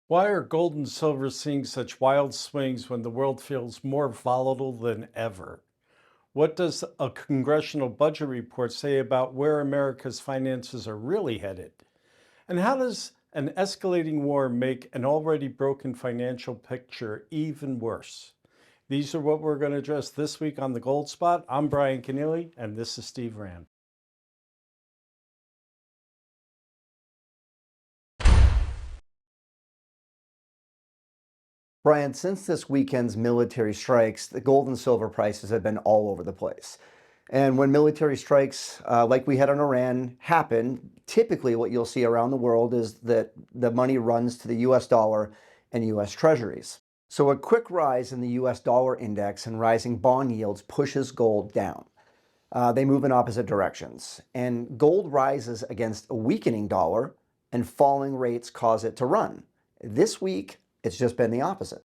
Why are gold and silver seeing such wild swings when the world feels more volatile than ever? What does a congressional budget report say about where America's finances are really headed? And how does an escalating war make an already broken financial picture even worse? These are what we're going to address this week on the Gold Spot. I'm Brian Keneally, and this is Steve Rand. Brian, since this weekend's military strikes, the gold and silver prices have been all over the place. And when military strikes, like we had in Iran, happen, typically what you'll see around the world is that the money runs to the US dollar and US treasuries. So a quick rise in the US dollar index and rising bond yields pushes gold down. They move in opposite directions. And gold rises against a weakening dollar, and falling rates cause it to run. This week, it's just been the opposite.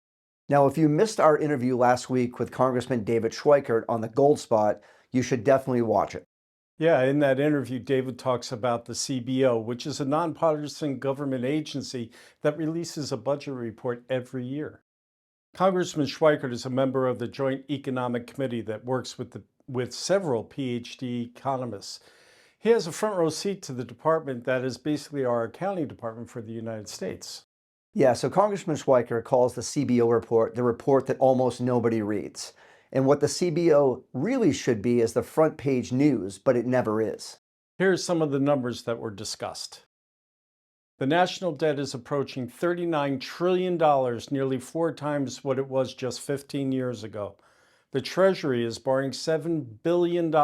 Now, if you missed our interview last week with Congressman David Schweikert on the Gold Spot, you should definitely watch it. Yeah, in that interview, David talks about the CBO, which is a nonpartisan government agency that releases a budget report every year. Congressman Schweikert is a member of the Joint Economic Committee that works with several PhD economists. He has a front row seat to the department that is basically our accounting department for the United States. Yeah, so Congressman Schweikert calls the CBO report the report that almost nobody reads. And what the CBO really should be is the front page news, but it never is. Here's some of the numbers that were discussed. The national debt is approaching $39 trillion, nearly 4 times what it was just 15 years ago. The Treasury is borrowing $7 billion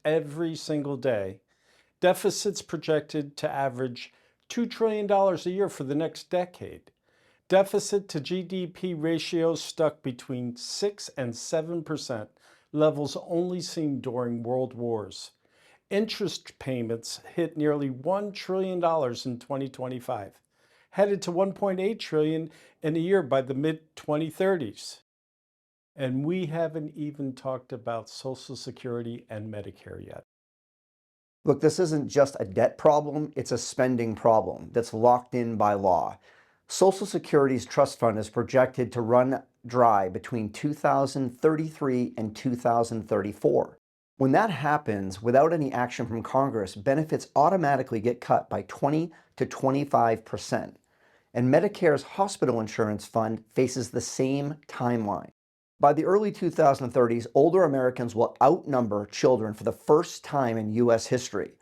every single day. Deficits projected to average $2 trillion a year for the next decade. Deficit to GDP ratios stuck between 6 and 7%, levels only seen during world wars. Interest payments hit nearly $1 trillion in 2025, headed to $1.8 trillion in a year by the mid-2030s. And we haven't even talked about Social Security and Medicare yet. Look, this isn't just a debt problem, it's a spending problem that's locked in by law. Social Security's trust fund is projected to run dry between 2033 and 2034. When that happens, without any action from Congress, benefits automatically get cut by 20 to 25%. And Medicare's hospital insurance fund faces the same timeline. By the early 2030s, older Americans will outnumber children for the first time in U.S. history.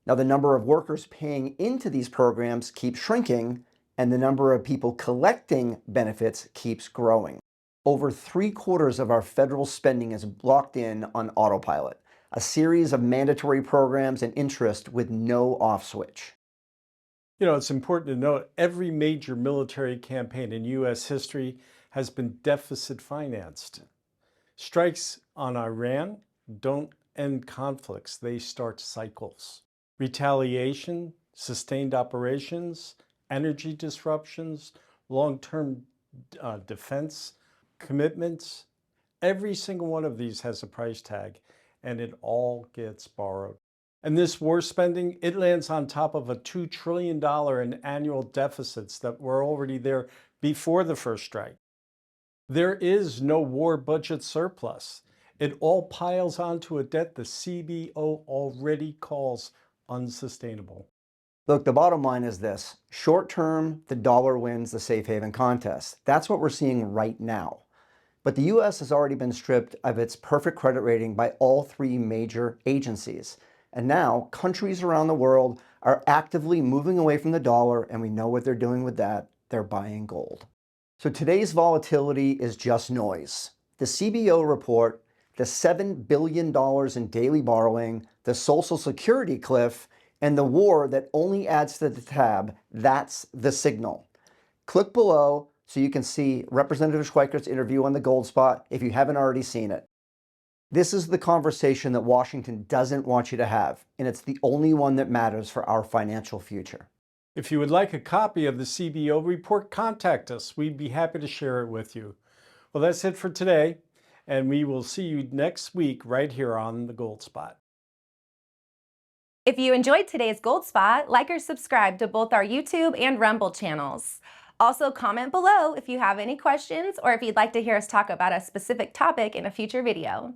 Now, the number of workers paying into these programs keeps shrinking, and the number of people collecting benefits keeps growing. Over 3/4 of our federal spending is locked in on autopilot, a series of mandatory programs and interest with no off switch. You know, it's important to note every major military campaign in U.S. history has been deficit financed. Strikes on Iran don't end conflicts, they start cycles. Retaliation, sustained operations, energy disruptions, long-term defense commitments, every single one of these has a price tag, and it all gets borrowed. And this war spending, it lands on top of a $2 trillion in annual deficits that were already there before the first strike. There is no war budget surplus. It all piles onto a debt the CBO already calls unsustainable. Look, the bottom line is this. Short term, the dollar wins the safe haven contest. That's what we're seeing right now. But the US has already been stripped of its perfect credit rating by all three major agencies. And now countries around the world are actively moving away from the dollar, and we know what they're doing with that. They're buying gold. So today's volatility is just noise. The CBO report, the $7 billion in daily borrowing, the Social Security cliff, and the war that only adds to the tab, that's the signal. Click below so you can see Representative Schweikert's interview on the Gold Spot if you haven't already seen it. This is the conversation that Washington doesn't want you to have, and it's the only one that matters for our financial future. If you would like a copy of the CBO report, contact us. We'd be happy to share it with you. Well, that's it for today, and we will see you next week right here on the Gold Spot. If you enjoyed today's Gold Spot, like or subscribe to both our YouTube and Rumble channels. Also, comment below if you have any questions or if you'd like to hear us talk about a specific topic in a future video.